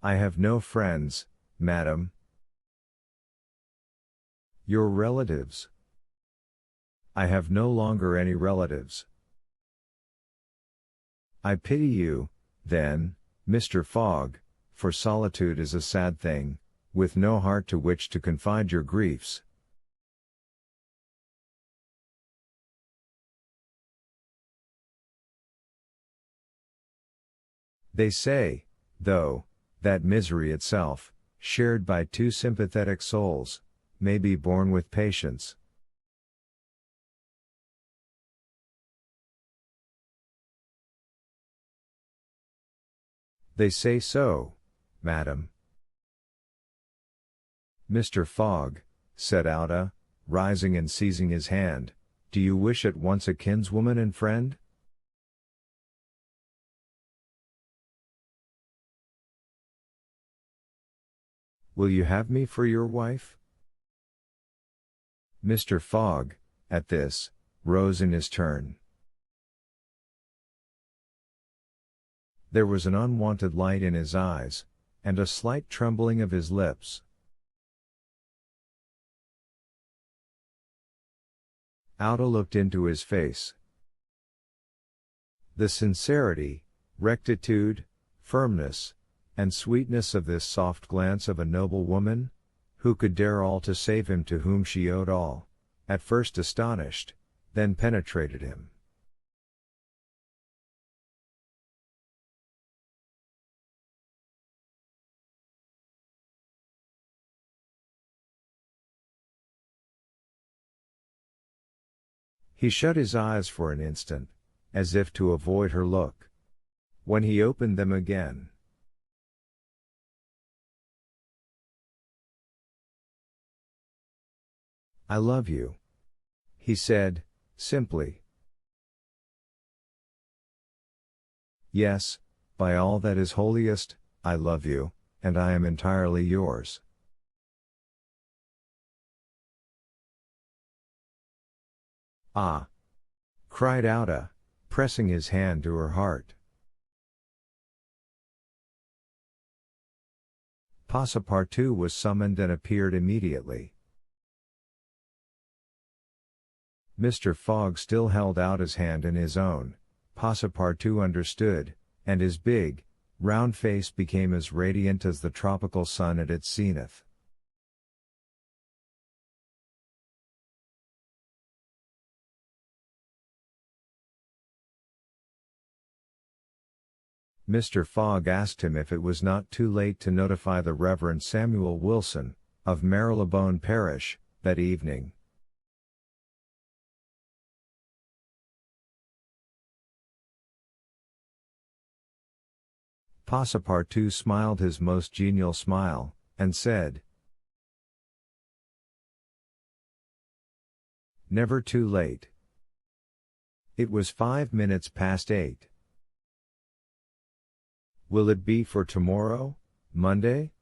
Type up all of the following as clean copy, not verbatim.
I have no friends, madam. Your relatives? I have no longer any relatives. I pity you, then, Mr. Fogg, for solitude is a sad thing, with no heart to which to confide your griefs. They say, though, that misery itself, shared by two sympathetic souls, may be borne with patience. They say so, madam. Mr. Fogg, said Ada, rising and seizing his hand, do you wish at once a kinswoman and friend? Will you have me for your wife? Mr. Fogg, at this, rose in his turn. There was an unwonted light in his eyes, and a slight trembling of his lips. Ada looked into his face. The sincerity, rectitude, firmness, and sweetness of this soft glance of a noble woman, who could dare all to save him to whom she owed all, at first astonished, then penetrated him. He shut his eyes for an instant, as if to avoid her look. When he opened them again, I love you, he said, simply. Yes, by all that is holiest, I love you, and I am entirely yours. Ah! Cried Ada, pressing his hand to her heart. Passepartout was summoned and appeared immediately. Mr. Fogg still held out his hand in his own. Passepartout understood, and his big, round face became as radiant as the tropical sun at its zenith. Mr. Fogg asked him if it was not too late to notify the Reverend Samuel Wilson, of Marylebone Parish, that evening. Passepartout smiled his most genial smile, and said, Never too late. It was 5 minutes past 8. Will it be for tomorrow, Monday?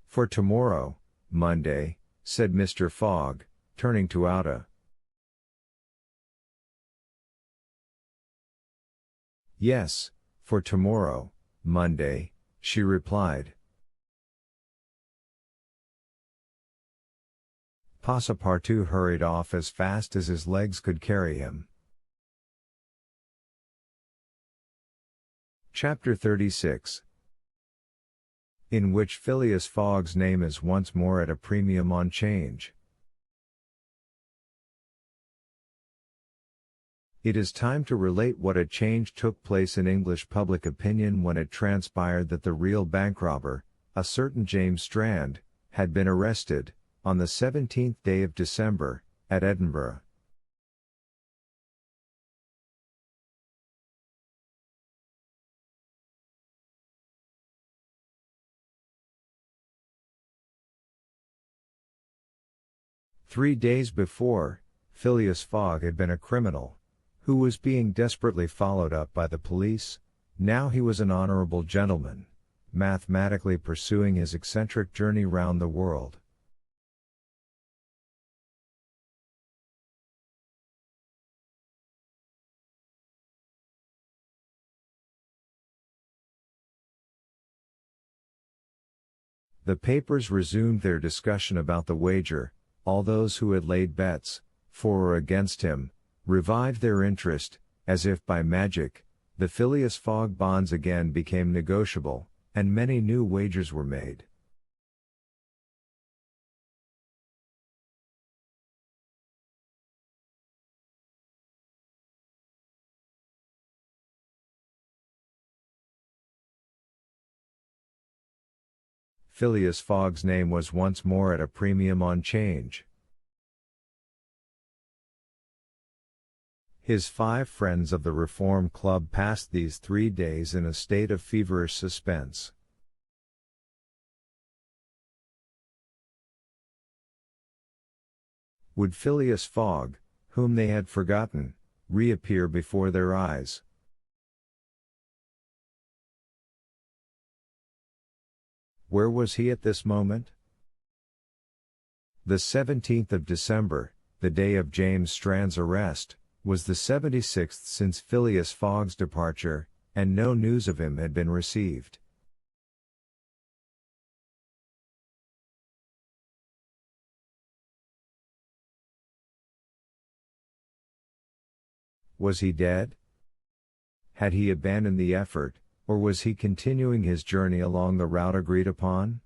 For tomorrow, Monday, said Mr. Fogg, turning to Ada. Yes, for tomorrow, Monday, she replied. Passepartout hurried off as fast as his legs could carry him. Chapter 36, in which Phileas Fogg's name is once more at a premium on 'Change. It is time to relate what a change took place in English public opinion when it transpired that the real bank robber, a certain James Strand, had been arrested, on the 17th day of December, at Edinburgh. Three days before, Phileas Fogg had been a criminal, who was being desperately followed up by the police. Now he was an honorable gentleman, mathematically pursuing his eccentric journey round the world. The papers resumed their discussion about the wager. All those who had laid bets, for or against him, revived their interest, as if by magic. The Phileas Fogg bonds again became negotiable, and many new wagers were made. Phileas Fogg's name was once more at a premium on 'Change. His 5 friends of the Reform Club passed these 3 days in a state of feverish suspense. Would Phileas Fogg, whom they had forgotten, reappear before their eyes? Where was he at this moment? The 17th of December, the day of James Strand's arrest, was the 76th since Phileas Fogg's departure, and no news of him had been received. Was he dead? Had he abandoned the effort, or was he continuing his journey along the route agreed upon?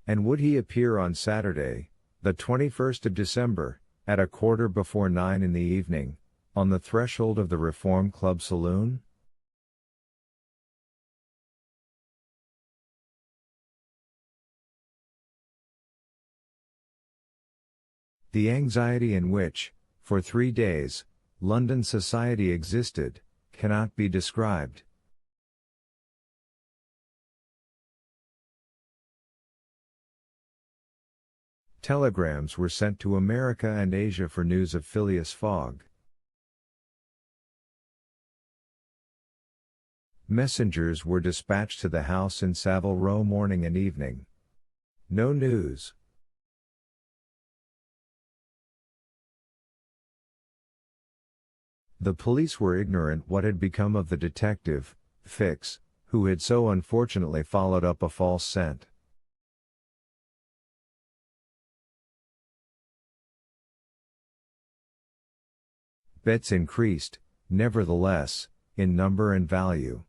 And would he appear on Saturday, the 21st of December, at 9:15 in the evening, on the threshold of the Reform Club saloon? The anxiety in which, for 3 days, London society existed, cannot be described. Telegrams were sent to America and Asia for news of Phileas Fogg. Messengers were dispatched to the house in Savile Row morning and evening. No news. The police were ignorant what had become of the detective, Fix, who had so unfortunately followed up a false scent. Bets increased, nevertheless, in number and value.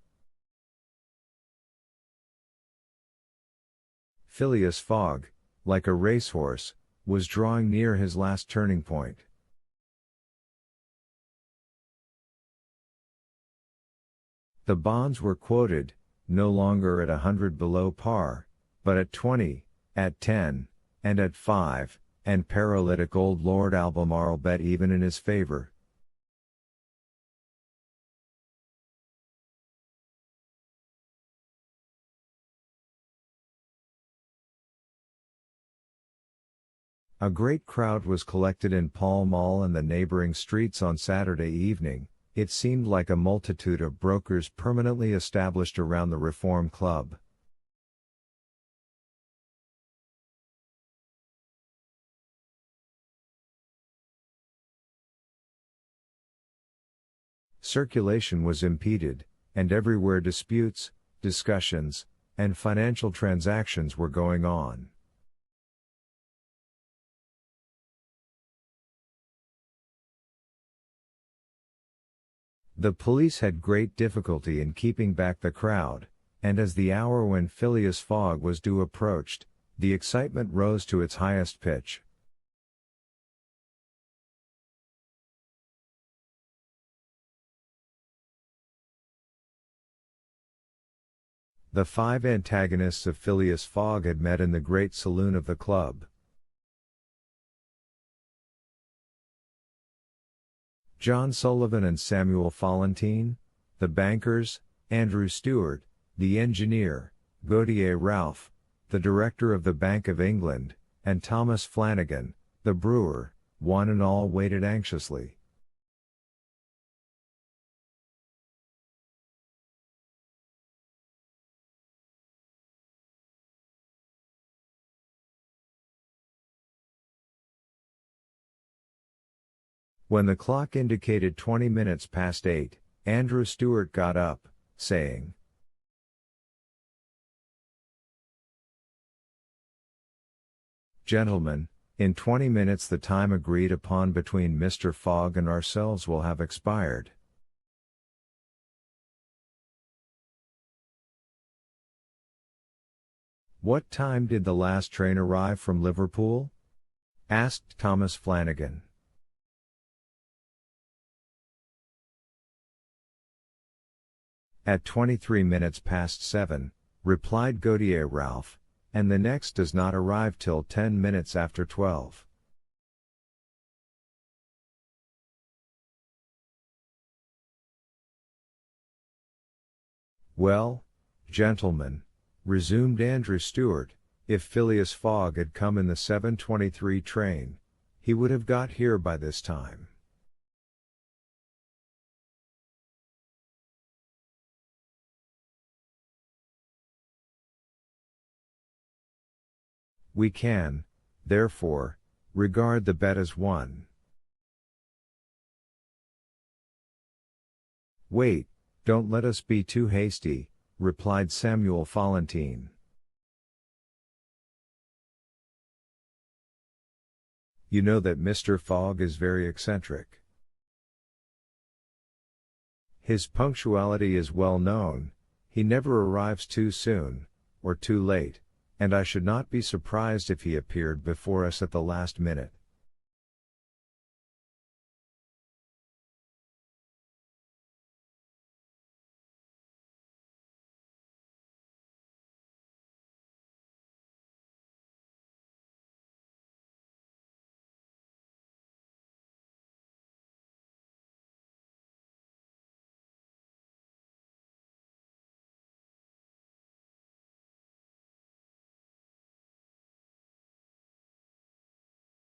Phileas Fogg, like a racehorse, was drawing near his last turning point. The bonds were quoted, no longer at 100 below par, but at 20, at 10, and at 5, and paralytic old Lord Albemarle bet even in his favor. A great crowd was collected in Pall Mall and the neighboring streets on Saturday evening. It seemed like a multitude of brokers permanently established around the Reform Club. Circulation was impeded, and everywhere disputes, discussions, and financial transactions were going on. The police had great difficulty in keeping back the crowd, and as the hour when Phileas Fogg was due approached, the excitement rose to its highest pitch. The 5 antagonists of Phileas Fogg had met in the great saloon of the club. John Sullivan and Samuel Fallentin, the bankers, Andrew Stewart, the engineer, Gautier Ralph, the director of the Bank of England, and Thomas Flanagan, the brewer, one and all waited anxiously. When the clock indicated 20 minutes past 8, Andrew Stewart got up, saying, "Gentlemen, in 20 minutes the time agreed upon between Mr. Fogg and ourselves will have expired." "What time did the last train arrive from Liverpool?" asked Thomas Flanagan. "At 23 minutes past 7, replied Gautier Ralph, "and the next does not arrive till 10 minutes after 12. "Well, gentlemen," resumed Andrew Stuart, "if Phileas Fogg had come in the 7:23 train, he would have got here by this time." We can, therefore, regard the bet as won. "Wait, don't let us be too hasty," replied Samuel Fallentin. "You know that Mr. Fogg is very eccentric. His punctuality is well known, he never arrives too soon, or too late, and I should not be surprised if he appeared before us at the last minute."